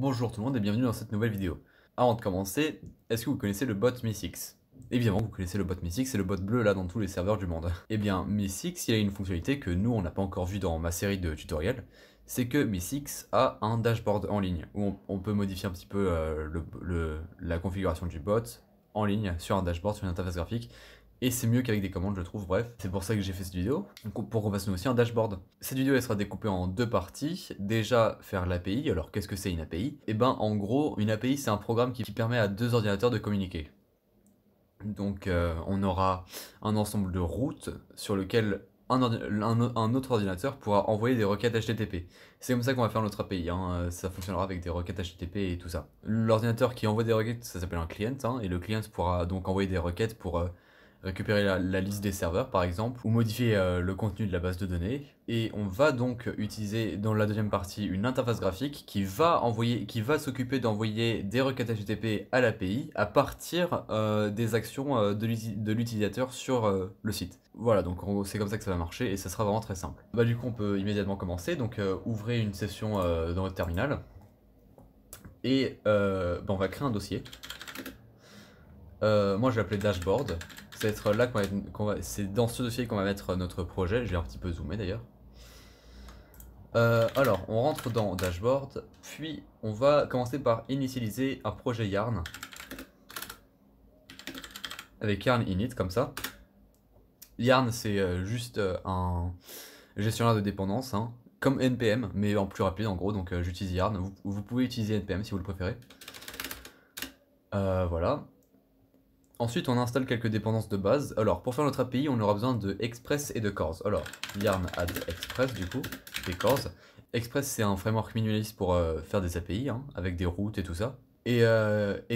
Bonjour tout le monde et bienvenue dans cette nouvelle vidéo. Avant de commencer, est-ce que vous connaissez le bot Mi6? Évidemment vous connaissez le bot Mi6, c'est le bot bleu là dans tous les serveurs du monde. Eh bien Mi6 il a une fonctionnalité que nous on n'a pas encore vue dans ma série de tutoriels, c'est que Mi6 a un dashboard en ligne où on peut modifier un petit peu la configuration du bot en ligne sur un dashboard, sur une interface graphique. Et c'est mieux qu'avec des commandes, je trouve. Bref, c'est pour ça que j'ai fait cette vidéo, pour qu'on fasse nous aussi un dashboard. Cette vidéo elle sera découpée en deux parties. Déjà faire l'API. Alors qu'est-ce que c'est une API? Et ben en gros une API c'est un programme qui permet à deux ordinateurs de communiquer. Donc on aura un ensemble de routes sur lequel un autre ordinateur pourra envoyer des requêtes HTTP. C'est comme ça qu'on va faire notre API, hein. Ça fonctionnera avec des requêtes HTTP et tout ça. L'ordinateur qui envoie des requêtes, ça s'appelle un client, hein, et le client pourra donc envoyer des requêtes pour récupérer la liste des serveurs par exemple, ou modifier le contenu de la base de données. Et on va donc utiliser dans la deuxième partie une interface graphique qui va s'occuper d'envoyer des requêtes HTTP à l'API à partir des actions de l'utilisateur sur le site. Voilà, donc c'est comme ça que ça va marcher et ça sera vraiment très simple. Bah du coup on peut immédiatement commencer, donc ouvrez une session dans votre terminal et bah, on va créer un dossier. Moi je vais l'appeler dashboard. C'est être là c'est dans ce dossier qu'on va mettre notre projet. Je vais un petit peu zoomer d'ailleurs. Alors on rentre dans dashboard, puis on va commencer par initialiser un projet Yarn avec Yarn init comme ça. Yarn c'est juste un gestionnaire de dépendance, hein, comme NPM mais en plus rapide en gros, donc j'utilise Yarn. Vous pouvez utiliser NPM si vous le préférez. Voilà. Ensuite, on installe quelques dépendances de base. Alors, pour faire notre API, on aura besoin de Express et de Cors. Alors, yarn add Express du coup, et Cors. Express, c'est un framework minimaliste pour faire des API, hein, avec des routes et tout ça. Et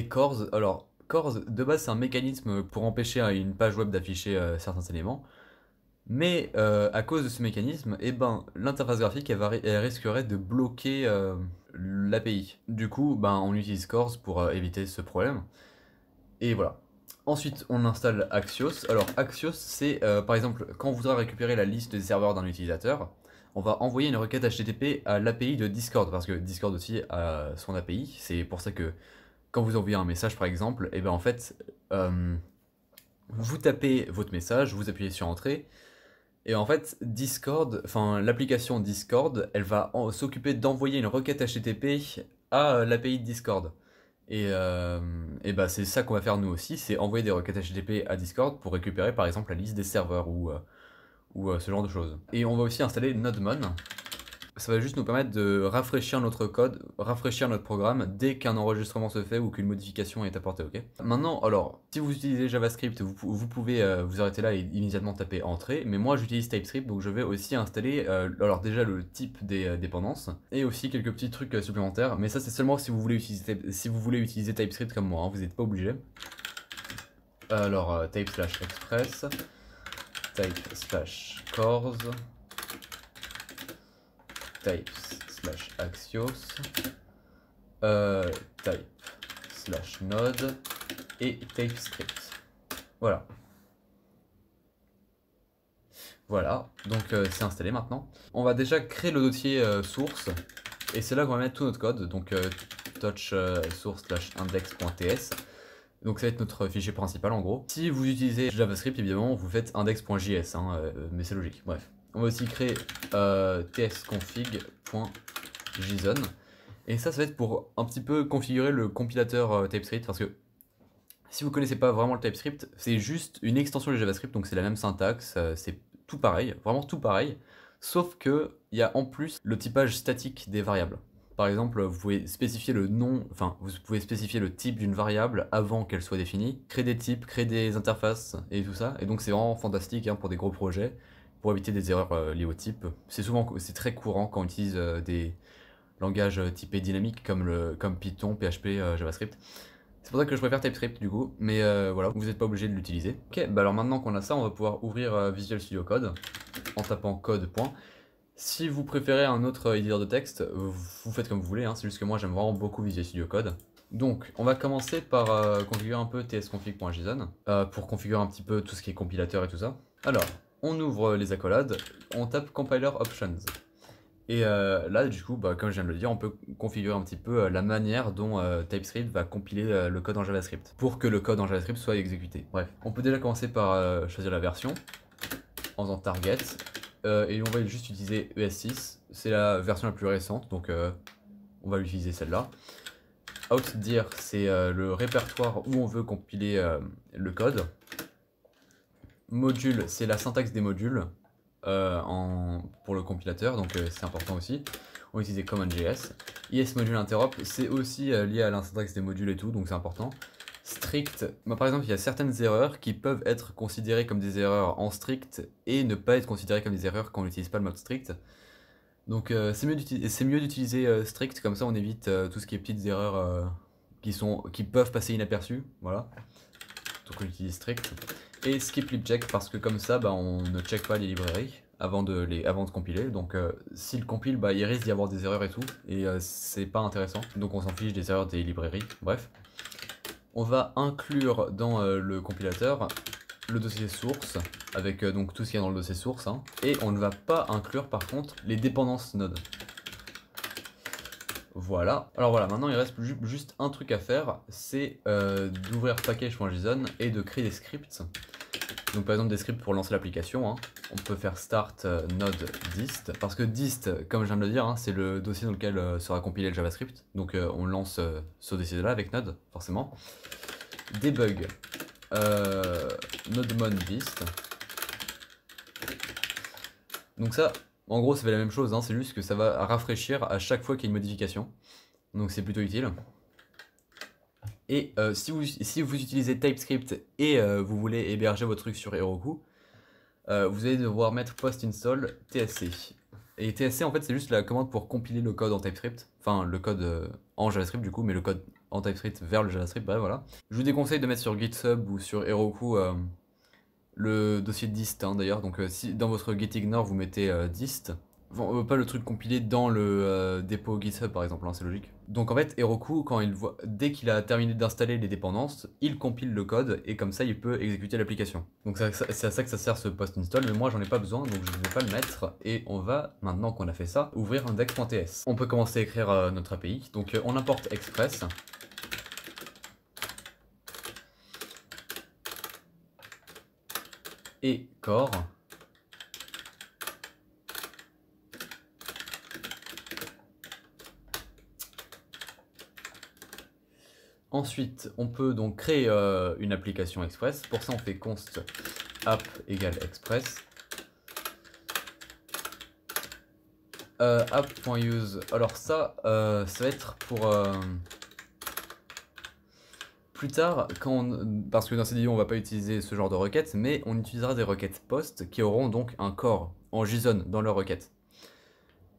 Cors, alors, Cors, de base, c'est un mécanisme pour empêcher une page web d'afficher certains éléments. Mais à cause de ce mécanisme, eh ben, l'interface graphique, elle risquerait de bloquer l'API. Du coup, ben, on utilise Cors pour éviter ce problème. Et voilà. Ensuite, on installe Axios. Alors, Axios, c'est par exemple, quand on voudra récupérer la liste des serveurs d'un utilisateur, on va envoyer une requête HTTP à l'API de Discord, parce que Discord aussi a son API. C'est pour ça que quand vous envoyez un message, par exemple, et ben en fait, vous tapez votre message, vous appuyez sur Entrée, et en fait, Discord, enfin l'application Discord, elle va s'occuper d'envoyer une requête HTTP à l'API de Discord. Et bah c'est ça qu'on va faire nous aussi, c'est envoyer des requêtes HTTP à Discord pour récupérer par exemple la liste des serveurs ou ce genre de choses. Et on va aussi installer NodeMon. Ça va juste nous permettre de rafraîchir notre code, rafraîchir notre programme dès qu'un enregistrement se fait ou qu'une modification est apportée, ok? Maintenant, alors, si vous utilisez JavaScript, vous pouvez vous arrêter là et immédiatement taper Entrée, mais moi j'utilise TypeScript, donc je vais aussi installer, alors déjà le type des dépendances, et aussi quelques petits trucs supplémentaires, mais ça c'est seulement si vous voulez utiliser TypeScript comme moi, hein, vous n'êtes pas obligé. Alors, type/express, type/cors, type/axios, type/node et TypeScript. Voilà. Voilà, donc c'est installé maintenant. On va déjà créer le dossier source, et c'est là qu'on va mettre tout notre code, donc touch source/index.ts. Donc ça va être notre fichier principal en gros. Si vous utilisez JavaScript, évidemment, vous faites index.js, hein, mais c'est logique, bref. On va aussi créer tsconfig.json. Et ça va être pour un petit peu configurer le compilateur TypeScript, parce que si vous connaissez pas vraiment le TypeScript, c'est juste une extension du JavaScript, donc c'est la même syntaxe, c'est tout pareil, vraiment tout pareil, sauf que il y a en plus le typage statique des variables. Par exemple, vous pouvez spécifier le nom, enfin, vous pouvez spécifier le type d'une variable avant qu'elle soit définie, créer des types, créer des interfaces et tout ça. Et donc c'est vraiment fantastique hein, pour des gros projets, pour éviter des erreurs liées au type. C'est très courant quand on utilise des langages typés dynamiques comme Python, PHP, JavaScript. C'est pour ça que je préfère TypeScript du coup, mais voilà, vous n'êtes pas obligé de l'utiliser. Ok, bah alors maintenant qu'on a ça, on va pouvoir ouvrir Visual Studio Code en tapant code. Si vous préférez un autre éditeur de texte, vous faites comme vous voulez, hein, c'est juste que moi j'aime vraiment beaucoup Visual Studio Code. Donc on va commencer par configurer un peu tsconfig.json pour configurer un petit peu tout ce qui est compilateur et tout ça. Alors, on ouvre les accolades, on tape compiler options. Et là, du coup, bah, comme je viens de le dire, on peut configurer un petit peu la manière dont TypeScript va compiler le code en JavaScript pour que le code en JavaScript soit exécuté. Bref, on peut déjà commencer par choisir la version en faisant target et on va juste utiliser ES6. C'est la version la plus récente, donc on va utiliser celle-là. Outdir, c'est le répertoire où on veut compiler le code. Module, c'est la syntaxe des modules pour le compilateur, donc c'est important aussi. On va utiliser CommonJS. ISModule interop, c'est aussi lié à la syntaxe des modules et tout, donc c'est important. Strict, bah, par exemple, il y a certaines erreurs qui peuvent être considérées comme des erreurs en strict et ne pas être considérées comme des erreurs quand on n'utilise pas le mode strict. Donc c'est mieux d'utiliser strict, comme ça on évite tout ce qui est petites erreurs qui peuvent passer inaperçues, voilà. Donc on utilise strict. Et skip lib check parce que comme ça bah, on ne check pas les librairies avant de compiler. Donc s'il compile, bah, il risque d'y avoir des erreurs et tout. Et c'est pas intéressant. Donc on s'en fiche des erreurs des librairies. Bref. On va inclure dans le compilateur le dossier source avec donc tout ce qu'il y a dans le dossier source. Hein, et on ne va pas inclure par contre les dépendances Node. Voilà. Alors voilà, maintenant il reste juste un truc à faire, c'est d'ouvrir package.json et de créer des scripts. Donc par exemple des scripts pour lancer l'application. Hein. On peut faire start node dist, parce que dist, comme je viens de le dire, hein, c'est le dossier dans lequel sera compilé le JavaScript. Donc on lance ce dossier-là avec node, forcément. Debug, nodemon dist. Donc ça, en gros ça fait la même chose, hein, c'est juste que ça va rafraîchir à chaque fois qu'il y a une modification. Donc c'est plutôt utile. Et si vous utilisez TypeScript et vous voulez héberger votre truc sur Heroku, vous allez devoir mettre post-install tsc. Et tsc en fait c'est juste la commande pour compiler le code en TypeScript. Enfin le code en JavaScript du coup, mais le code en TypeScript vers le JavaScript, bref voilà. Je vous déconseille de mettre sur GitHub ou sur Heroku le dossier dist hein, d'ailleurs. Donc si dans votre gitignore vous mettez dist, enfin, pas le truc compilé dans le dépôt GitHub par exemple, hein, c'est logique. Donc en fait, Heroku, dès qu'il a terminé d'installer les dépendances, il compile le code et comme ça il peut exécuter l'application. Donc c'est à ça que ça sert ce post-install, mais moi j'en ai pas besoin donc je ne vais pas le mettre. Et on va, maintenant qu'on a fait ça, ouvrir index.ts. On peut commencer à écrire notre API. Donc on importe Express. Et core. Ensuite, on peut donc créer une application Express. Pour ça, on fait const app égale Express. App.use. Alors ça va être pour plus tard, parce que dans cette vidéo, on va pas utiliser ce genre de requêtes, mais on utilisera des requêtes post qui auront donc un core en JSON dans leur requête.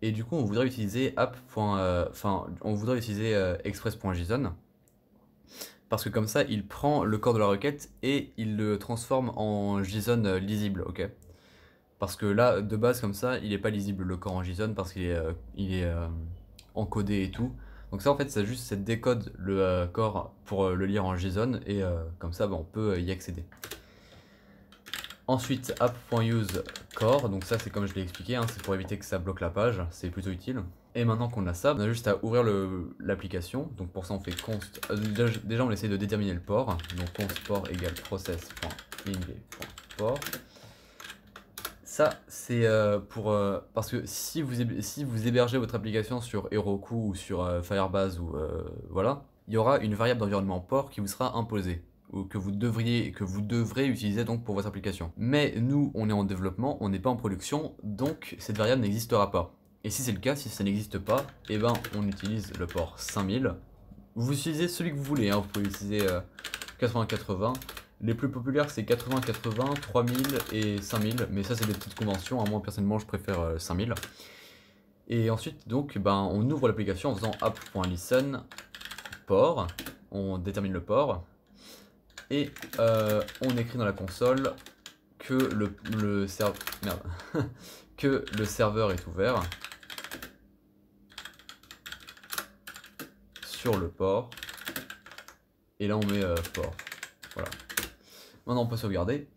Et du coup, on voudrait utiliser express.json. Parce que comme ça, il prend le corps de la requête et il le transforme en JSON lisible, ok? Parce que là, de base, comme ça, il n'est pas lisible le corps en JSON parce qu'il est encodé et tout. Donc ça, en fait, ça juste, ça décode le corps pour le lire en JSON et comme ça, bah, on peut y accéder. Ensuite, app.useCore, donc ça, c'est comme je l'ai expliqué, hein, c'est pour éviter que ça bloque la page, c'est plutôt utile. Et maintenant qu'on a ça, on a juste à ouvrir l'application. Donc pour ça on fait const. Déjà on essaie de déterminer le port. Donc const port égale process.ing.port. Ça c'est parce que si vous hébergez votre application sur Heroku ou sur Firebase ou voilà, il y aura une variable d'environnement port qui vous sera imposée ou que vous devrez utiliser donc pour votre application. Mais nous on est en développement, on n'est pas en production, donc cette variable n'existera pas. Et si c'est le cas, si ça n'existe pas, eh ben on utilise le port 5000. Vous utilisez celui que vous voulez, hein. Vous pouvez utiliser 8080. Les plus populaires c'est 8080, 3000 et 5000, mais ça c'est des petites conventions, hein. Moi personnellement je préfère 5000. Et ensuite donc ben, on ouvre l'application en faisant app.listen port, on détermine le port, et on écrit dans la console que que le serveur est ouvert sur le port, et là on met port. Voilà. Maintenant on peut sauvegarder.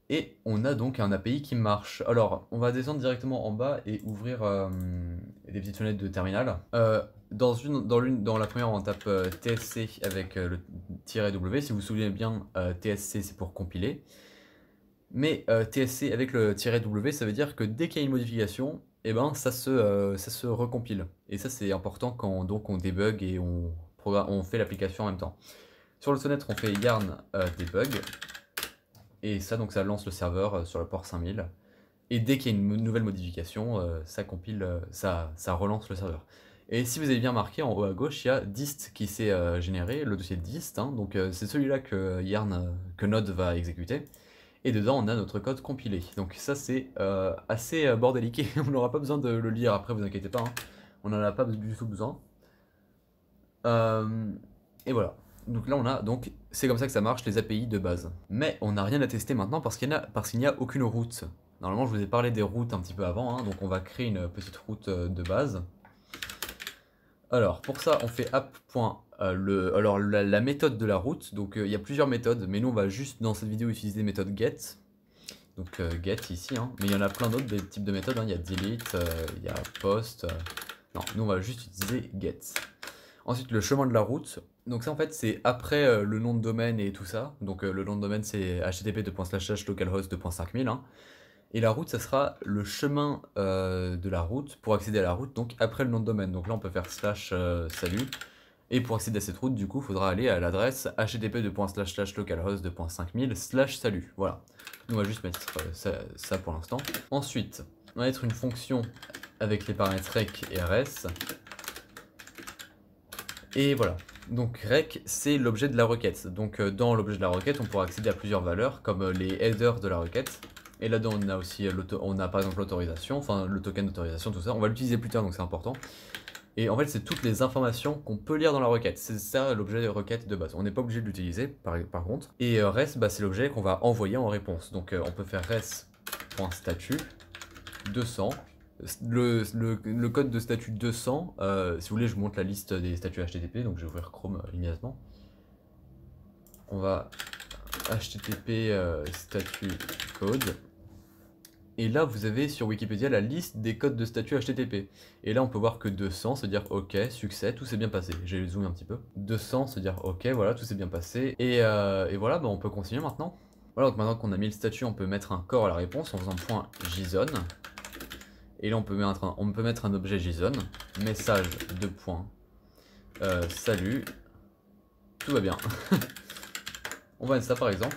Et on a donc un API qui marche. Alors, on va descendre directement en bas et ouvrir des petites fenêtres de terminal. Dans la première, on tape TSC avec le -W. Si vous vous souvenez bien, TSC c'est pour compiler. Mais TSC avec le -W, ça veut dire que dès qu'il y a une modification, eh ben, ça se recompile. Et ça, c'est important quand donc, on débug et on fait l'application en même temps. Sur le fenêtre, on fait yarn debug. Et ça, donc, ça lance le serveur sur le port 5000. Et dès qu'il y a une nouvelle modification, ça compile, ça relance le serveur. Et si vous avez bien marqué, en haut à gauche, il y a dist qui s'est généré, le dossier dist, hein, donc c'est celui-là que que Node va exécuter. Et dedans, on a notre code compilé. Donc ça, c'est assez bordélique. On n'aura pas besoin de le lire après, vous inquiétez pas, hein. On n'en a pas du tout besoin. Et voilà. Donc là, on a donc c'est comme ça que ça marche les API de base. Mais on n'a rien à tester maintenant parce qu'il n'y a aucune route. Normalement, je vous ai parlé des routes un petit peu avant, hein, donc on va créer une petite route de base. Alors, pour ça, on fait app. Alors, la méthode de la route, donc il y a plusieurs méthodes, mais nous, on va juste dans cette vidéo utiliser méthode get. Donc get ici, hein. Mais il y en a plein d'autres des types de méthodes, hein. Il y a delete, il y a post. Non, nous, on va juste utiliser get. Ensuite, le chemin de la route. Donc ça, en fait, c'est après le nom de domaine et tout ça. Donc le nom de domaine, c'est http://localhost 2.5000, hein. Et la route, ça sera le chemin de la route pour accéder à la route, donc après le nom de domaine. Donc là, on peut faire /salut. Et pour accéder à cette route, du coup, il faudra aller à l'adresse http://localhost2.5000/salut. Voilà. Nous, on va juste mettre ça pour l'instant. Ensuite, on va mettre une fonction avec les paramètres rec et rs. Et voilà. Donc rec, c'est l'objet de la requête. Donc dans l'objet de la requête, on pourra accéder à plusieurs valeurs, comme les headers de la requête. Et là-dedans, on a aussi on a par exemple l'autorisation, enfin le token d'autorisation, tout ça. On va l'utiliser plus tard, donc c'est important. Et en fait, c'est toutes les informations qu'on peut lire dans la requête. C'est ça l'objet de requête de base. On n'est pas obligé de l'utiliser, par contre. Et res, bah, c'est l'objet qu'on va envoyer en réponse. Donc on peut faire res.statut 200. Le code de statut 200, si vous voulez, je vous montre la liste des statuts HTTP, donc je vais ouvrir Chrome immédiatement. On va HTTP statut code. Et là, vous avez sur Wikipédia la liste des codes de statut HTTP. Et là, on peut voir que 200, c'est dire OK, succès, tout s'est bien passé. J'ai zoomé un petit peu. 200, c'est dire OK, voilà, tout s'est bien passé. Et voilà, bah, on peut continuer maintenant. Voilà, donc maintenant qu'on a mis le statut, on peut mettre un corps à la réponse en faisant .json. Et là, on peut mettre un objet JSON, message de point, salut, tout va bien. On va mettre ça par exemple.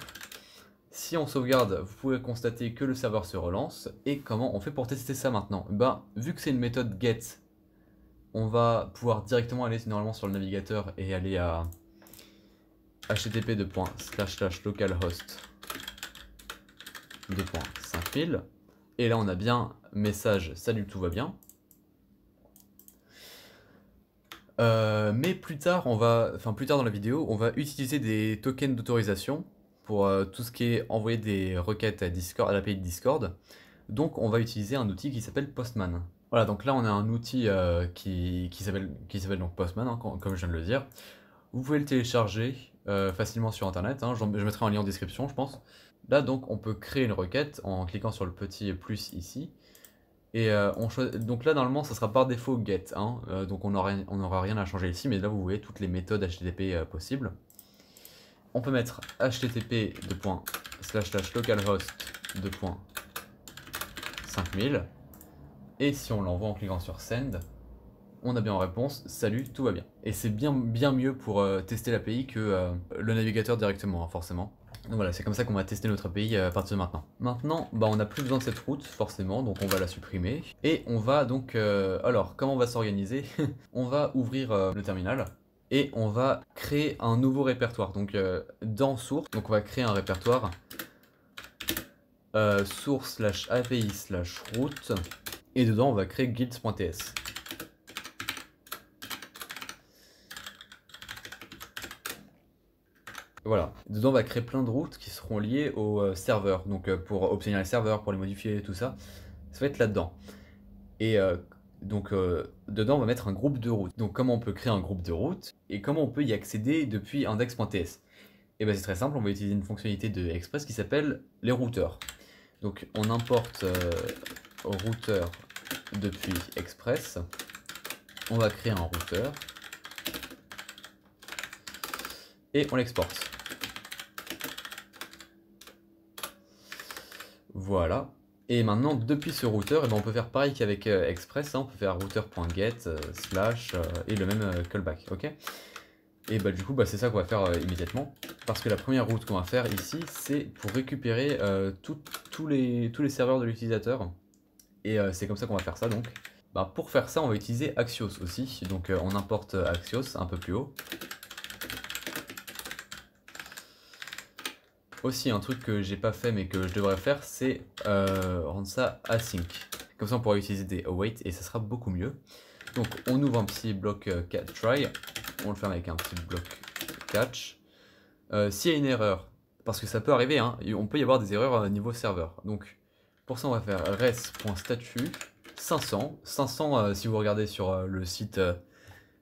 Si on sauvegarde, vous pouvez constater que le serveur se relance. Et comment on fait pour tester ça maintenant? Ben, vu que c'est une méthode get, on va pouvoir directement aller normalement sur le navigateur et aller à http://localhost 2.5000. Et là, on a bien message salut, tout va bien. Mais plus tard, plus tard dans la vidéo, on va utiliser des tokens d'autorisation pour tout ce qui est envoyer des requêtes à Discord, à l'API de Discord. Donc, on va utiliser un outil qui s'appelle Postman. Voilà, donc là, on a un outil qui s'appelle donc Postman, hein, comme je viens de le dire. Vous pouvez le télécharger facilement sur Internet, hein. Je mettrai un lien en description, je pense. Là, donc, on peut créer une requête en cliquant sur le petit plus ici. Et donc là, normalement, ça sera par défaut get, hein, donc on n'aura rien à changer ici, mais là, vous voyez toutes les méthodes HTTP possibles. On peut mettre http://localhost 2.5000, et si on l'envoie en cliquant sur send, on a bien en réponse salut, tout va bien. Et c'est bien mieux pour tester l'API que le navigateur directement, hein, forcément. Donc voilà, c'est comme ça qu'on va tester notre API à partir de maintenant. Maintenant, bah, on n'a plus besoin de cette route, forcément, donc on va la supprimer. Et on va donc... alors, comment on va s'organiser? On va ouvrir le terminal, et on va créer un nouveau répertoire. Donc dans source, donc on va créer un répertoire source/api/route, et dedans on va créer guilds.ts. Voilà, dedans on va créer plein de routes qui seront liées au serveur, donc pour obtenir les serveurs, pour les modifier, tout ça, ça va être là-dedans. Et donc dedans on va mettre un groupe de routes. Donc comment on peut créer un groupe de routes, et comment on peut y accéder depuis index.ts. Et ben c'est très simple, on va utiliser une fonctionnalité de Express qui s'appelle les routeurs. Donc on importe routeur depuis Express, on va créer un routeur et on l'exporte. Voilà. Et maintenant, depuis ce routeur, eh ben, on peut faire pareil qu'avec Express, hein, on peut faire router.get slash et le même callback, ok? Et bah du coup, bah, c'est ça qu'on va faire immédiatement. Parce que la première route qu'on va faire ici, c'est pour récupérer tous les serveurs de l'utilisateur. Et c'est comme ça qu'on va faire ça donc. Bah, pour faire ça, on va utiliser Axios aussi. Donc on importe Axios un peu plus haut. Aussi, un truc que j'ai pas fait mais que je devrais faire, c'est rendre ça async. Comme ça, on pourra utiliser des await et ça sera beaucoup mieux. Donc, on ouvre un petit bloc try, on le ferme avec un petit bloc catch. S'il y a une erreur, parce que ça peut arriver, hein, on peut y avoir des erreurs niveau serveur. Donc, pour ça, on va faire res.statut 500. 500, si vous regardez sur le site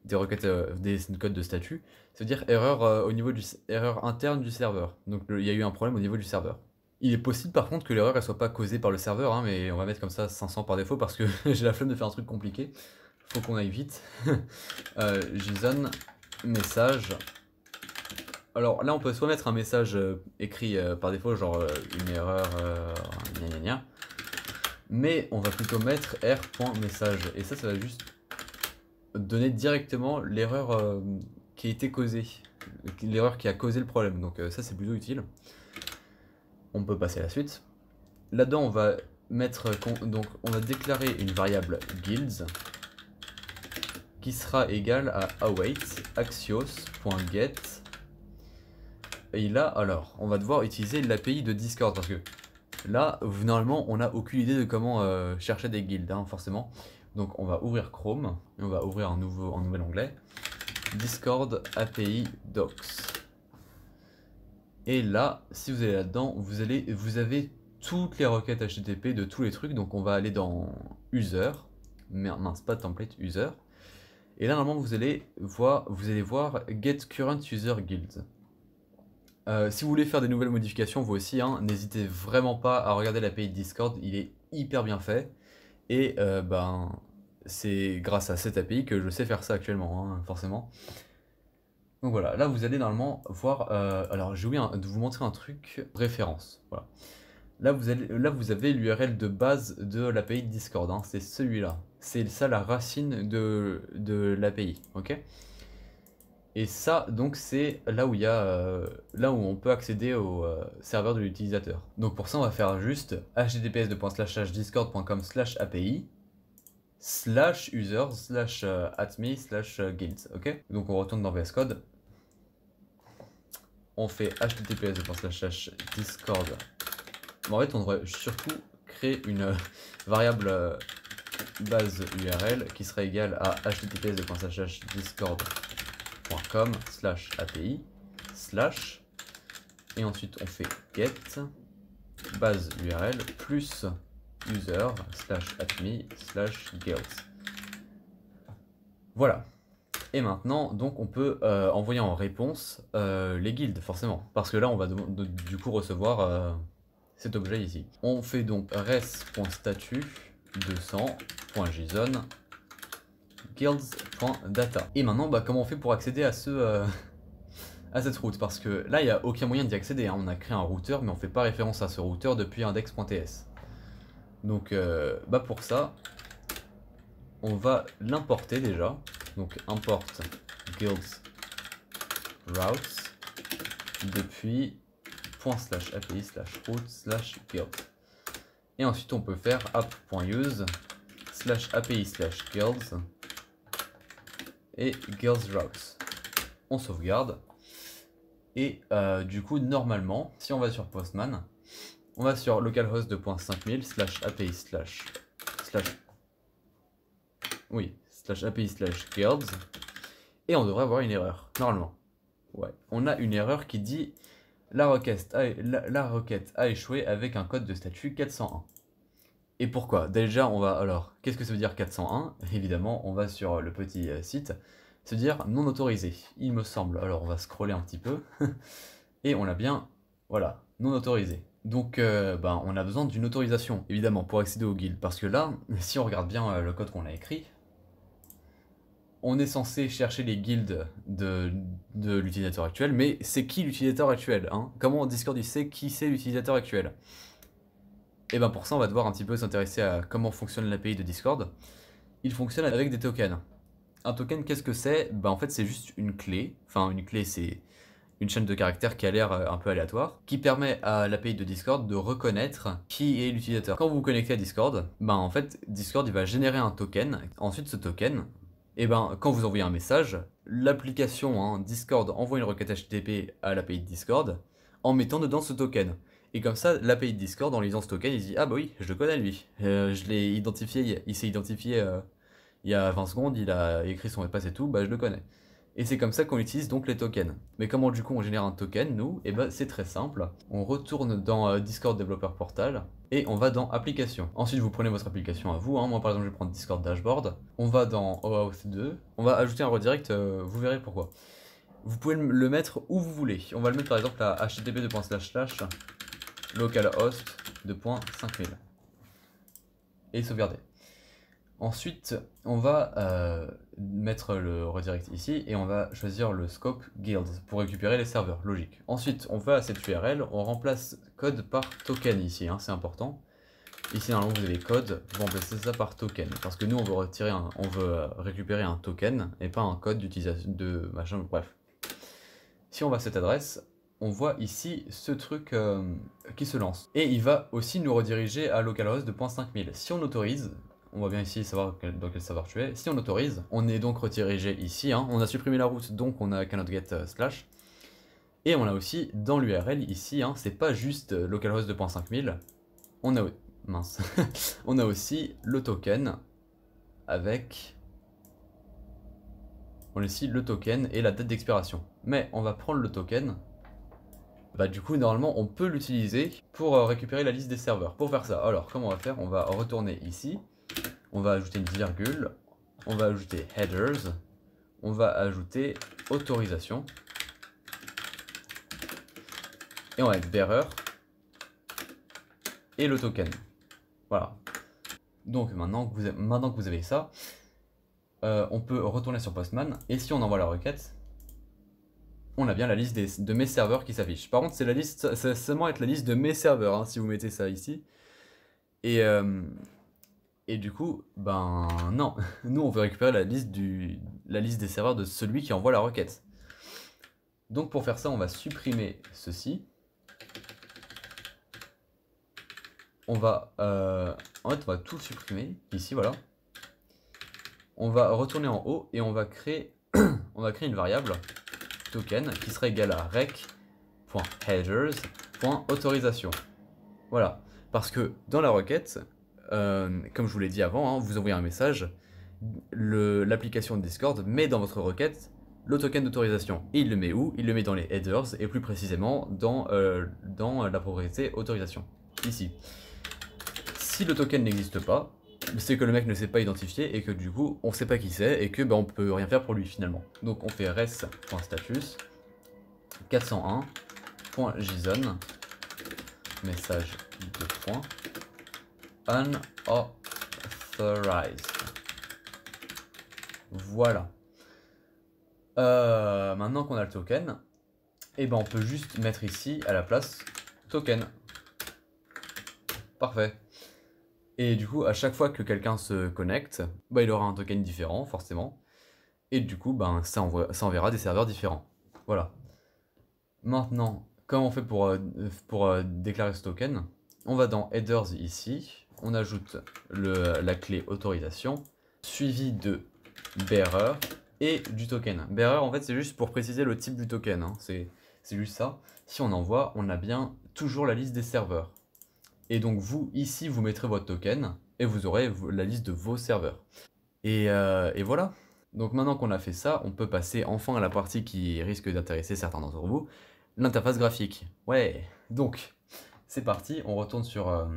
des requêtes, des codes de statut, ça veut dire erreur au niveau erreur interne du serveur. Donc il y a eu un problème au niveau du serveur. Il est possible par contre que l'erreur elle soit pas causée par le serveur, hein, mais on va mettre comme ça 500 par défaut parce que j'ai la flemme de faire un truc compliqué. Faut qu'on aille vite. JSON message. Alors là on peut soit mettre un message écrit par défaut, genre une erreur, gna gna gna. Mais on va plutôt mettre r.message. Et ça va juste donner directement l'erreur qui a été causée, l'erreur qui a causé le problème. Donc ça c'est plutôt utile. On peut passer à la suite. Là-dedans on va mettre, donc on va déclarer une variable guilds qui sera égale à await axios.get. Et là alors on va devoir utiliser l'API de Discord parce que là normalement on n'a aucune idée de comment chercher des guilds, hein, forcément. Donc on va ouvrir Chrome et on va ouvrir un nouvel onglet. Discord API Docs. Et là, si vous allez là-dedans, vous avez toutes les requêtes HTTP de tous les trucs. Donc on va aller dans User, mince pas template User. Et là normalement vous allez voir Get Current User Guild. Si vous voulez faire des nouvelles modifications, vous aussi, hein, n'hésitez vraiment pas à regarder l'API de Discord. Il est hyper bien fait. Et ben c'est grâce à cette API que je sais faire ça actuellement, hein, forcément. Donc voilà, là vous allez normalement voir, alors j'ai oublié de vous montrer un truc, référence, voilà. Là vous avez l'URL de base de l'API de Discord, hein, c'est celui-là. C'est ça la racine de l'API, ok? Et ça, donc c'est là où il y a, là où on peut accéder au serveur de l'utilisateur. Donc pour ça on va faire juste https://discord.com/api /users/admin/guilds, ok? Donc on retourne dans VS Code. On fait https://discord. En fait, on devrait surtout créer une variable base URL qui serait égale à https://discord.com/api/ et ensuite on fait get base URL plus user/admin/guilds. Voilà. Et maintenant, donc on peut envoyer en réponse les guildes, forcément. Parce que là, on va du coup recevoir cet objet ici. On fait donc res.statut 200.json guilds.data. Et maintenant, bah, comment on fait pour accéder à à cette route? Parce que là, il n'y a aucun moyen d'y accéder, hein. On a créé un routeur, mais on ne fait pas référence à ce routeur depuis index.ts. Donc, bah pour ça, on va l'importer déjà. Donc import guilds routes depuis ./api/route/guild. Et ensuite on peut faire app.use/api/guilds et guilds routes. On sauvegarde. Et du coup normalement, si on va sur Postman, on va sur localhost 2.5000/api/guilds et on devrait avoir une erreur, normalement. Ouais, on a une erreur qui dit la requête a échoué avec un code de statut 401. Et pourquoi? Déjà, on va alors, qu'est-ce que ça veut dire 401? Évidemment, on va sur le petit site, se dire non autorisé, il me semble. Alors, on va scroller un petit peu. Et on a bien, voilà, non autorisé. Donc ben, on a besoin d'une autorisation, évidemment, pour accéder au guild. Parce que là, si on regarde bien le code qu'on a écrit, on est censé chercher les guildes de l'utilisateur actuel, mais c'est qui l'utilisateur actuel, hein? Comment Discord il sait qui c'est l'utilisateur actuel? Et ben pour ça, on va devoir un petit peu s'intéresser à comment fonctionne l'API de Discord. Il fonctionne avec des tokens. Un token, qu'est-ce que c'est? Ben en fait, c'est juste une clé. Enfin, une clé, c'est une chaîne de caractères qui a l'air un peu aléatoire, qui permet à l'API de Discord de reconnaître qui est l'utilisateur. Quand vous vous connectez à Discord, ben en fait, Discord il va générer un token. Ensuite, ce token, et ben quand vous envoyez un message, l'application Discord envoie une requête HTTP à l'API de Discord en mettant dedans ce token. Et comme ça, l'API de Discord, en lisant ce token, il se dit ah bah oui, je le connais lui. Je l'ai identifié, il s'est identifié il y a 20 secondes, il a écrit son mot de passe et tout, bah je le connais. Et c'est comme ça qu'on utilise donc les tokens. Mais comment du coup on génère un token, nous? Et ben c'est très simple. On retourne dans Discord Developer Portal et on va dans Application. Ensuite vous prenez votre application à vous, hein. Moi par exemple je vais prendre Discord Dashboard. On va dans OAuth 2, on va ajouter un redirect, vous verrez pourquoi. Vous pouvez le mettre où vous voulez. On va le mettre par exemple à http://localhost 2.5000 et sauvegarder. Ensuite, on va mettre le redirect ici et on va choisir le scope guild pour récupérer les serveurs, logique. Ensuite, on va à cette URL, on remplace code par token ici, hein, c'est important. Ici, normalement, vous avez code, vous remplacez ça par token. Parce que nous, on veut récupérer un token et pas un code d'utilisation de machin, bref. Si on va à cette adresse, on voit ici ce truc qui se lance. Et il va aussi nous rediriger à localhost 2.5000. Si on autorise, on va bien ici savoir dans quel serveur tu es. Si on autorise, on est donc redirigé ici. Hein. On a supprimé la route, donc on a cannot get slash. Et on a aussi dans l'URL ici, hein, c'est pas juste localhost 2.5000. On a, mince. On a aussi le token avec. On a ici le token et la date d'expiration. Mais on va prendre le token. Bah du coup normalement on peut l'utiliser pour récupérer la liste des serveurs. Pour faire ça, alors comment on va faire? On va retourner ici. On va ajouter une virgule, on va ajouter headers, on va ajouter autorisation, et on va mettre bearer, et le token. Voilà. Donc maintenant que vous avez ça, on peut retourner sur Postman, et si on envoie la requête, on a bien la liste de mes serveurs qui s'affiche. Par contre, c'est la liste, ça va seulement être la liste de mes serveurs, hein, si vous mettez ça ici. Et du coup, ben non, nous on veut récupérer la liste des serveurs de celui qui envoie la requête. Donc pour faire ça, on va supprimer ceci. En fait, on va tout supprimer, ici, voilà. On va retourner en haut et on va créer, une variable token qui sera égale à rec.headers.autorisation. Voilà, parce que dans la requête, comme je vous l'ai dit avant, hein, vous envoyez un message, l'application de Discord met dans votre requête le token d'autorisation. Et il le met où? Il le met dans les headers et plus précisément dans la propriété autorisation, ici. Si le token n'existe pas, c'est que le mec ne s'est pas identifié et que du coup on sait pas qui c'est et que on peut rien faire pour lui finalement. Donc on fait res.status 401.json message de point unauthorized. Voilà. Maintenant qu'on a le token, et on peut juste mettre ici à la place token. Parfait. Et du coup, à chaque fois que quelqu'un se connecte, il aura un token différent, forcément. Et du coup, ça enverra des serveurs différents. Voilà. Maintenant, comment on fait pour déclarer ce token? On va dans Headers ici, on ajoute la clé autorisation, suivi de bearer et du token. Bearer, en fait, c'est juste pour préciser le type du token, hein. C'est juste ça. Si on envoie, on a bien toujours la liste des serveurs. Et donc vous, ici, vous mettrez votre token et vous aurez la liste de vos serveurs. Et voilà. Donc maintenant qu'on a fait ça, on peut passer enfin à la partie qui risque d'intéresser certains d'entre vous, l'interface graphique. Ouais, donc c'est parti, on retourne sur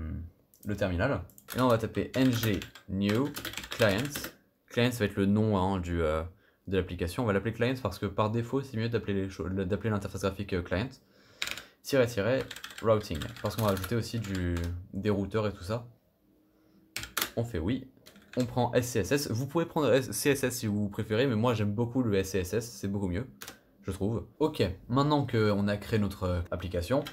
le terminal. Et là on va taper ng new client. Client ça va être le nom de l'application, on va l'appeler client parce que par défaut c'est mieux d'appeler l'interface graphique client. routing. Parce qu'on va ajouter aussi des routeurs et tout ça. On fait oui. On prend SCSS. Vous pouvez prendre CSS si vous préférez, mais moi j'aime beaucoup le SCSS, c'est beaucoup mieux, je trouve. Ok, maintenant qu'on a créé notre application,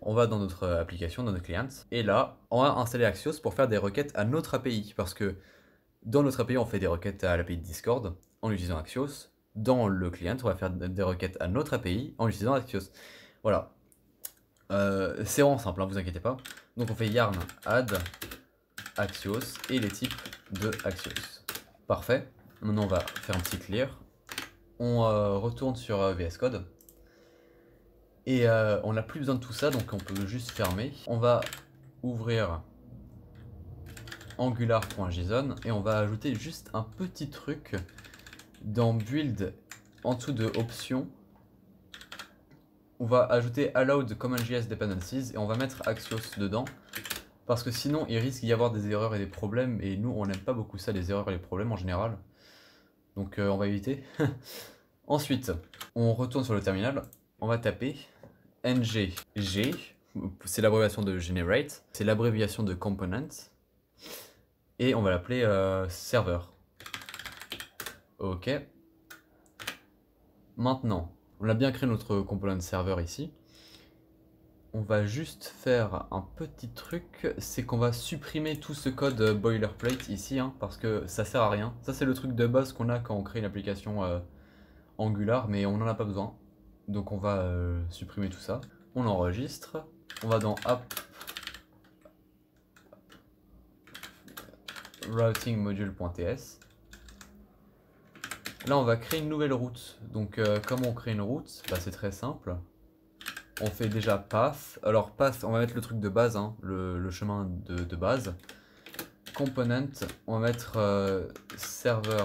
on va dans notre application, dans notre client, et là, on va installer Axios pour faire des requêtes à notre API, parce que dans notre API, on fait des requêtes à l'API de Discord en utilisant Axios. Dans le client, on va faire des requêtes à notre API en utilisant Axios. Voilà. C'est vraiment simple, hein, vous inquiétez pas. Donc on fait yarn add Axios et les types de Axios. Parfait. Maintenant on va faire un petit clear. On retourne sur VS Code. Et on n'a plus besoin de tout ça, donc on peut juste fermer. On va ouvrir angular.json et on va ajouter juste un petit truc dans build en dessous de options. On va ajouter allowed CommonJS dependencies et on va mettre Axios dedans. Parce que sinon, il risque d'y avoir des erreurs et des problèmes. Et nous, on n'aime pas beaucoup ça, les erreurs et les problèmes en général. Donc, on va éviter. Ensuite, on retourne sur le terminal. On va taper ngg. C'est l'abréviation de generate. C'est l'abréviation de component. Et on va l'appeler server. Ok. Maintenant, on a bien créé notre component server ici. On va juste faire un petit truc, c'est qu'on va supprimer tout ce code boilerplate ici, hein, parce que ça sert à rien. Ça c'est le truc de base qu'on a quand on crée une application Angular, mais on n'en a pas besoin. Donc on va supprimer tout ça. On enregistre, on va dans app routing module.ts. Là on va créer une nouvelle route. Donc comment on crée une route? Bah, c'est très simple. On fait déjà path. Alors path, on va mettre le truc de base, hein, le chemin de base. Component, on va mettre server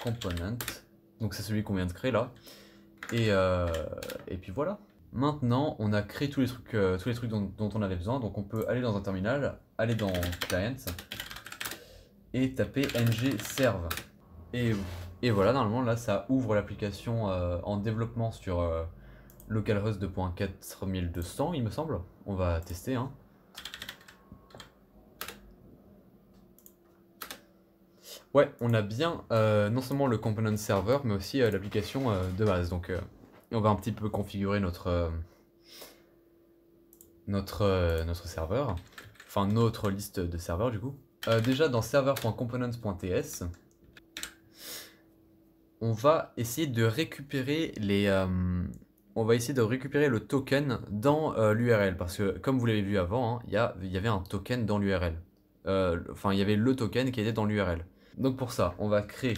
component. Donc c'est celui qu'on vient de créer là. Et puis voilà. Maintenant, on a créé tous les trucs dont on avait besoin. Donc on peut aller dans un terminal, aller dans client et taper ng serve. Et voilà, normalement là ça ouvre l'application en développement sur localhost 2.4200 il me semble. On va tester, hein. Ouais, on a bien non seulement le component server mais aussi l'application de base. Donc on va un petit peu configurer notre serveur, enfin notre liste de serveurs du coup. Déjà dans server.components.ts, on va essayer de récupérer le token dans l'URL, parce que comme vous l'avez vu avant, hein, il y avait un token dans l'URL. Enfin, il y avait le token qui était dans l'URL. Donc pour ça, on va créer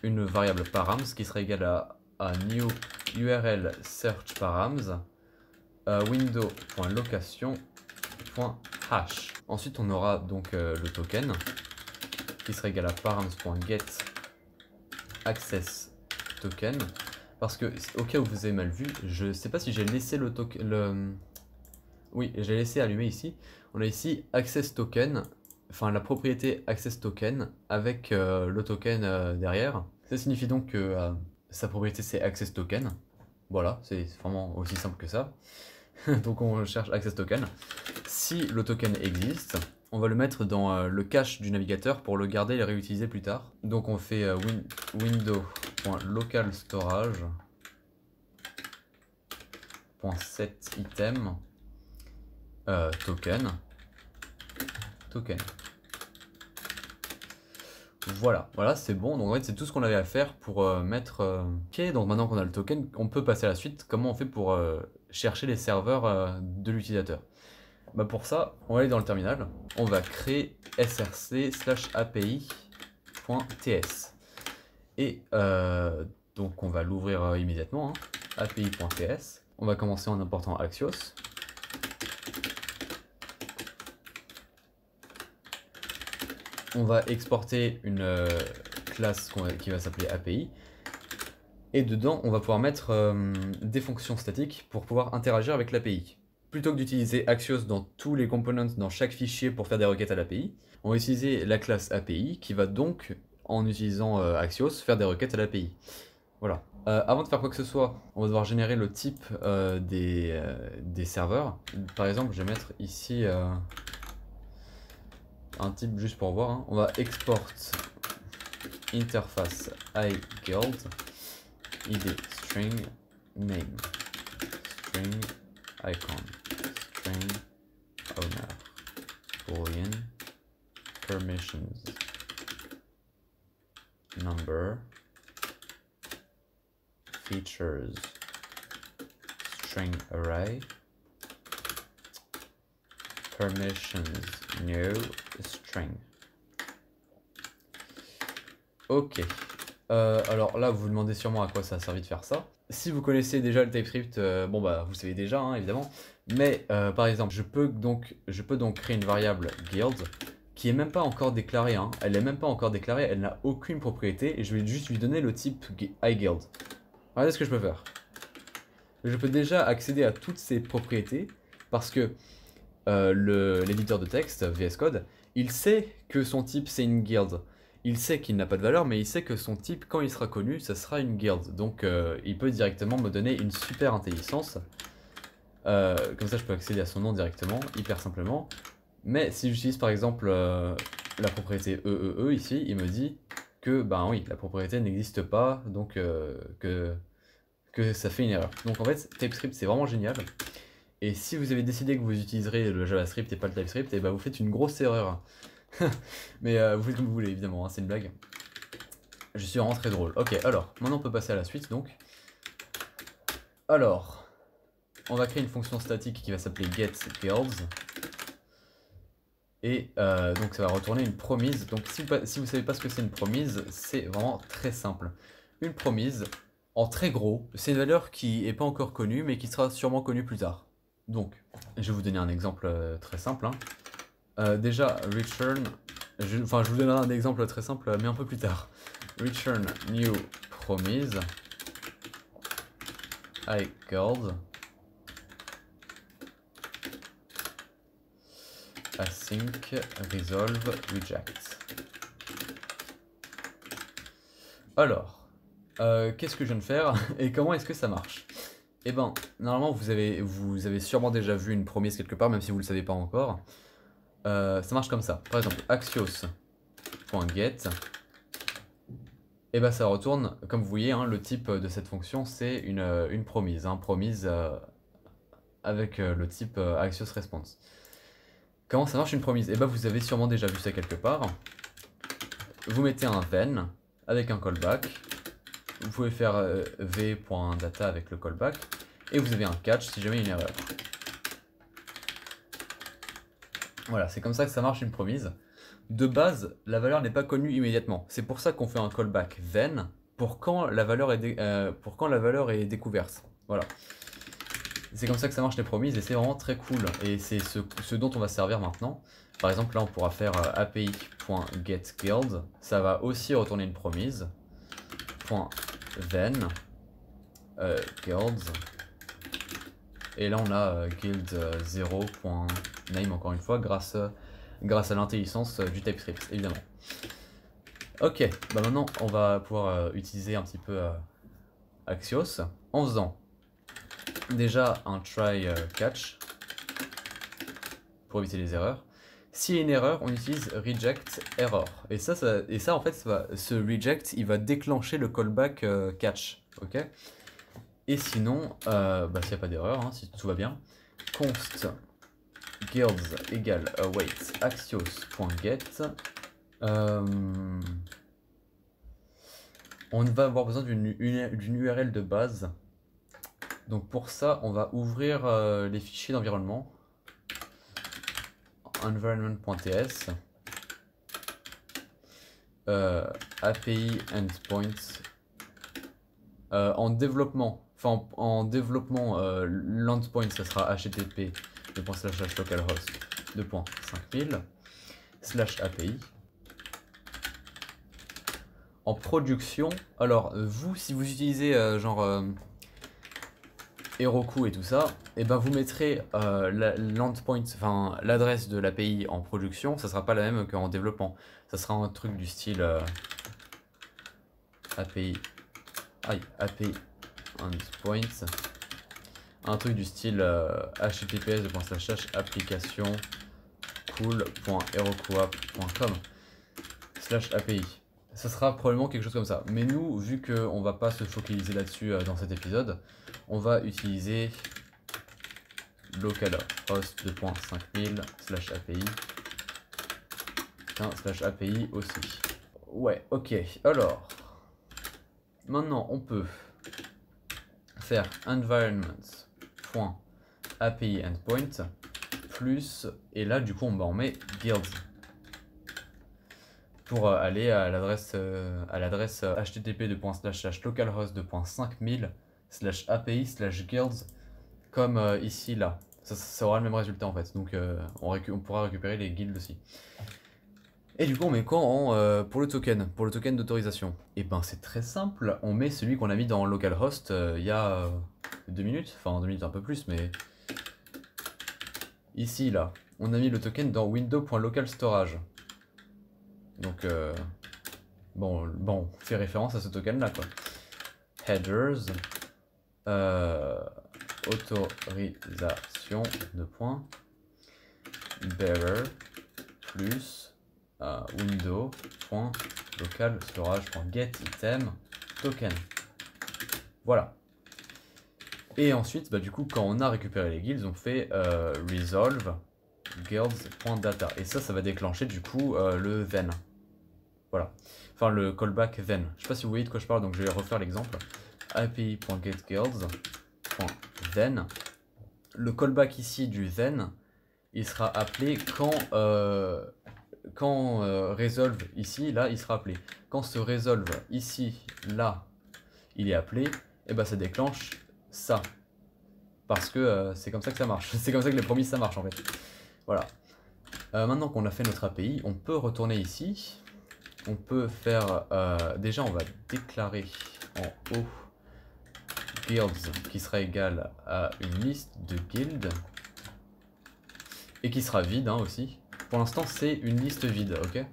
une variable params qui sera égale à new URL search params window.location.hash. Ensuite, on aura donc le token qui sera égal à params.get access token. Parce que, au cas où vous avez mal vu, je sais pas si j'ai laissé le token. Oui, j'ai laissé allumé ici. On a ici access token, enfin la propriété access token avec le token derrière. Ça signifie donc que sa propriété c'est access token. Voilà, c'est vraiment aussi simple que ça. Donc on cherche access token. Si le token existe, on va le mettre dans le cache du navigateur pour le garder et le réutiliser plus tard. Donc on fait window.localstorage.setItem token. Voilà, c'est bon. Donc en fait, c'est tout ce qu'on avait à faire pour mettre. Ok, donc maintenant qu'on a le token, on peut passer à la suite. Comment on fait pour chercher les serveurs de l'utilisateur? Bah pour ça, on va aller dans le terminal. On va créer src/api.ts. Et donc on va l'ouvrir immédiatement. Hein. api.ts. On va commencer en important Axios. On va exporter une classe qui va s'appeler API. Et dedans, on va pouvoir mettre des fonctions statiques pour pouvoir interagir avec l'API. Plutôt que d'utiliser Axios dans tous les components, dans chaque fichier pour faire des requêtes à l'API, on va utiliser la classe API qui va donc, en utilisant Axios, faire des requêtes à l'API. Voilà. Avant de faire quoi que ce soit, on va devoir générer le type des serveurs. Par exemple, je vais mettre ici un type juste pour voir. Hein. On va export interface iGuild id string name string icon string owner boolean permissions number features string array permissions new string. Ok. Alors là, vous vous demandez sûrement à quoi ça a servi de faire ça. Si vous connaissez déjà le TypeScript, bon bah vous le savez déjà hein, évidemment. Mais par exemple, je peux donc créer une variable guild qui est même pas encore déclarée. Hein. Elle est même pas encore déclarée, elle n'a aucune propriété et je vais juste lui donner le type iGuild. Regardez ce que je peux faire. Je peux déjà accéder à toutes ces propriétés parce que l'éditeur de texte, VS Code, il sait que son type c'est une guild. Il sait qu'il n'a pas de valeur, mais il sait que son type, quand il sera connu, ça sera une guild. Donc il peut directement me donner une super intelligence. Comme ça je peux accéder à son nom directement, hyper simplement. Mais si j'utilise par exemple la propriété EEE ici, il me dit que ben oui, la propriété n'existe pas, donc que ça fait une erreur. Donc en fait, TypeScript c'est vraiment génial. Et si vous avez décidé que vous utiliserez le JavaScript et pas le TypeScript, et bah vous faites une grosse erreur. Mais vous faites comme vous voulez, évidemment, hein, c'est une blague. Je suis vraiment très drôle. Ok, alors, maintenant on peut passer à la suite, donc. Alors, on va créer une fonction statique qui va s'appeler getGuilds. Et donc ça va retourner une promise. Donc si vous savez pas ce que c'est une promise, c'est vraiment très simple. Une promise, en très gros, c'est une valeur qui n'est pas encore connue, mais qui sera sûrement connue plus tard. Donc, je vais vous donner un exemple très simple. Hein. Déjà, return, je vous donnerai un exemple très simple, mais un peu plus tard. Return new promise iGuild async resolve reject. Alors, qu'est-ce que je viens de faire et comment est-ce que ça marche? Eh ben, normalement, vous avez sûrement déjà vu une promise quelque part, même si vous ne le savez pas encore. Ça marche comme ça. Par exemple, axios.get. Et ben, ça retourne, comme vous voyez, hein, le type de cette fonction, c'est une promise. Hein, promise avec le type axios response. Comment ça marche une promise? Et ben, vous avez sûrement déjà vu ça quelque part. Vous mettez un then avec un callback. Vous pouvez faire v.data avec le callback. Et vous avez un catch si jamais il y a une erreur. Voilà, c'est comme ça que ça marche une promise. De base, la valeur n'est pas connue immédiatement. C'est pour ça qu'on fait un callback then pour quand la valeur est découverte. Voilà. C'est comme ça que ça marche les promises et c'est vraiment très cool. Et c'est ce dont on va se servir maintenant. Par exemple, là on pourra faire api.getGuild. Ça va aussi retourner une promise. .then guilds. Et là on a guild0.name encore une fois grâce à l'intelligence du TypeScript évidemment. Ok, bah maintenant on va pouvoir utiliser un petit peu Axios en faisant déjà un try catch pour éviter les erreurs. S'il y a une erreur, on utilise reject error. Et ça en fait, ce reject, il va déclencher le callback catch. Ok. Et sinon, s'il n'y a pas d'erreur, hein, si tout va bien, const guilds égale await axios.get. On va avoir besoin d'une URL de base. Donc pour ça, on va ouvrir les fichiers d'environnement. Environment.ts API endpoint en développement, l'endpoint ça sera http localhost 2.5000/API. En production, alors vous si vous utilisez Heroku et tout ça, et ben vous mettrez l'endpoint, l'adresse de l'API en production, ça sera pas la même qu'en développement. Ça sera un truc du style API API endpoint, un truc du style https application cool.herokuapp.com/API. Ça sera probablement quelque chose comme ça. Mais nous, vu qu'on va pas se focaliser là-dessus dans cet épisode, on va utiliser localhost 2.5000/API. /API aussi. Ouais, ok. Alors, maintenant on peut faire environment.api endpoint plus, et là du coup on met guilds pour aller à l'adresse http://localhost 2.5000/API/guilds comme ici là. Ça aura le même résultat en fait, donc on pourra récupérer les guilds aussi. Et du coup on met quoi pour le token d'autorisation? Et ben c'est très simple, on met celui qu'on a mis dans localhost il y a 2 minutes, enfin 2 minutes un peu plus, mais ici là, on a mis le token dans window.localstorage. Donc bon, on fait référence à ce token là quoi. Headers, autorisation de points, bearer plus window.localstorage.getItem token. Voilà. Et ensuite, du coup, quand on a récupéré les guilds, on fait resolve guilds.data. Et ça va déclencher du coup le then. Voilà. Enfin, le callback then. Je sais pas si vous voyez de quoi je parle, donc je vais refaire l'exemple. api.getGuilds.then. Le callback ici du then, il sera appelé quand resolve ici, là, il sera appelé. Quand ce resolve ici, là, il est appelé, et ça déclenche ça. Parce que c'est comme ça que ça marche. C'est comme ça que les promises ça marche en fait. Voilà. Maintenant qu'on a fait notre API, on peut retourner ici. On peut faire... déjà, on va déclarer en haut guilds qui sera égal à une liste de guilds. Et qui sera vide aussi. Pour l'instant, c'est une liste vide, ok?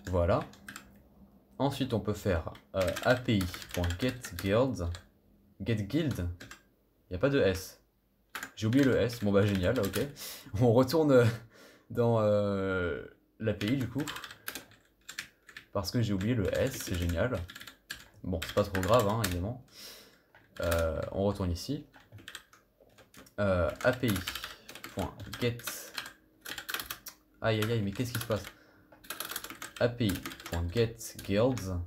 Voilà. Ensuite, on peut faire api.getGuilds. GetGuild. Il n'y a pas de S. J'ai oublié le S. Bon génial, ok. On retourne dans l'API du coup. Parce que j'ai oublié le S, c'est génial. Bon, c'est pas trop grave, hein, évidemment. On retourne ici. API.get. Aïe aïe aïe, mais qu'est-ce qui se passe? API.getGuilds.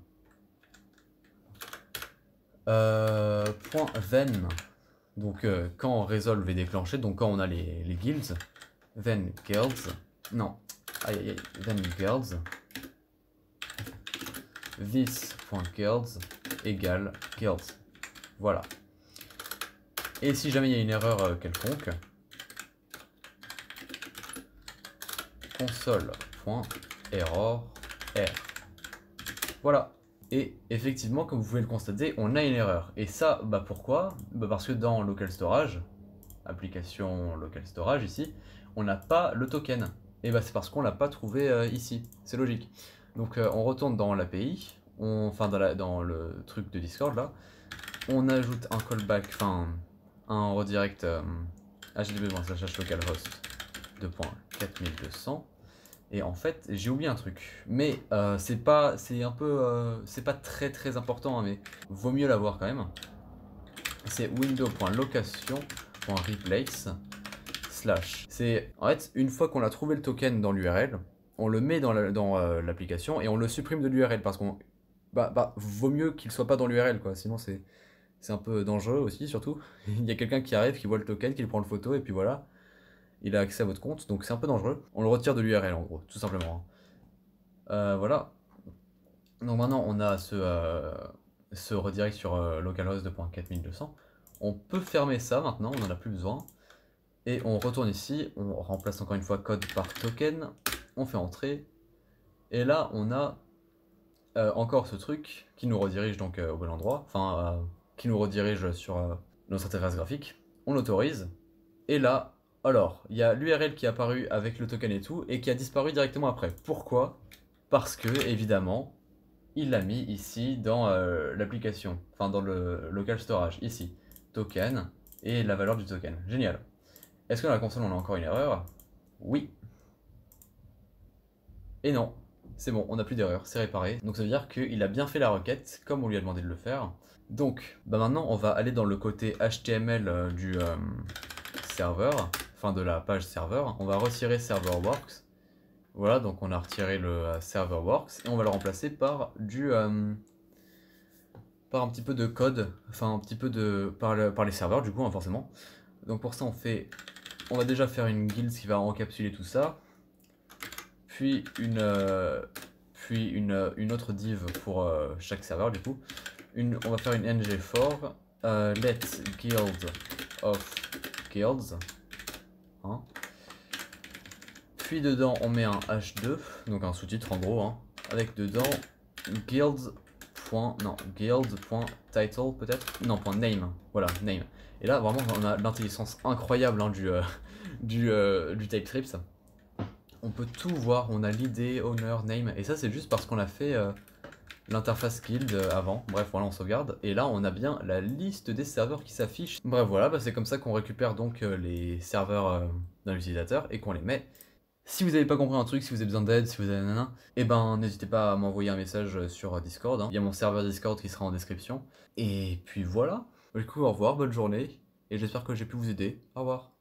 .then. Donc quand resolve est déclenché, donc quand on a les guilds, then guilds. Non. Aïe aïe aïe. Then guilds. This.guilds égale guilds. Voilà. Et si jamais il y a une erreur quelconque, console.error r. Voilà. Et effectivement, comme vous pouvez le constater, on a une erreur. Et ça, pourquoi? Parce que dans local storage, application local storage ici, on n'a pas le token. Et c'est parce qu'on l'a pas trouvé ici. C'est logique. Donc on retourne dans l'API, enfin dans le truc de Discord là, on ajoute un callback, enfin un redirect http://localhost 2.4200. Et en fait, j'ai oublié un truc, mais c'est pas très très important, hein, mais vaut mieux l'avoir quand même. C'est window.location.replace/. C'est en fait une fois qu'on a trouvé le token dans l'URL, on le met dans l'application et on le supprime de l'URL parce qu'on vaut mieux qu'il soit pas dans l'URL quoi, sinon c'est un peu dangereux aussi surtout. Il y a quelqu'un qui arrive, qui voit le token, qui prend le photo et puis voilà. Il a accès à votre compte, donc c'est un peu dangereux. On le retire de l'URL en gros, tout simplement. Voilà. Donc maintenant on a ce redirect sur localhost 2.4200. On peut fermer ça maintenant, on n'en a plus besoin. Et on retourne ici, on remplace encore une fois code par token, on fait entrer. Et là on a encore ce truc qui nous redirige donc au bon endroit, enfin qui nous redirige sur notre interface graphique. On l'autorise. Et là, alors, il y a l'URL qui est apparu avec le token et tout, et qui a disparu directement après. Pourquoi? Parce que, évidemment, il l'a mis ici dans l'application, enfin dans le local storage, ici. Token et la valeur du token. Génial. Est-ce que dans la console on a encore une erreur? Oui. Et non. C'est bon, on n'a plus d'erreur, c'est réparé. Donc ça veut dire qu'il a bien fait la requête comme on lui a demandé de le faire. Donc bah maintenant on va aller dans le côté HTML du serveur, enfin de la page serveur. On va retirer serverworks. Voilà, donc on a retiré le serverworks et on va le remplacer par par un petit peu de code, enfin un petit peu de par les serveurs du coup, hein, forcément. Donc pour ça on va déjà faire une guild qui va encapsuler tout ça, puis une autre div pour chaque serveur du coup. On va faire une ng for let guild of guilds, hein. Puis dedans on met un h2, donc un sous-titre en gros, hein, avec dedans guilds. Non, guild.title peut-être. Non, .name, voilà, name. Et là vraiment on a l'intelligence incroyable, hein, du TypeScript. On peut tout voir, on a l'id, owner, name, et ça c'est juste parce qu'on a fait l'interface guild avant. Bref, voilà, on sauvegarde, et là on a bien la liste des serveurs qui s'affiche. Bref, voilà, bah, c'est comme ça qu'on récupère donc les serveurs d'un utilisateur et qu'on les met. Si vous n'avez pas compris un truc, si vous avez besoin d'aide, si vous avez nanana, eh ben n'hésitez pas à m'envoyer un message sur Discord, hein. Il y a mon serveur Discord qui sera en description. Et puis voilà. Du coup, au revoir, bonne journée, et j'espère que j'ai pu vous aider. Au revoir.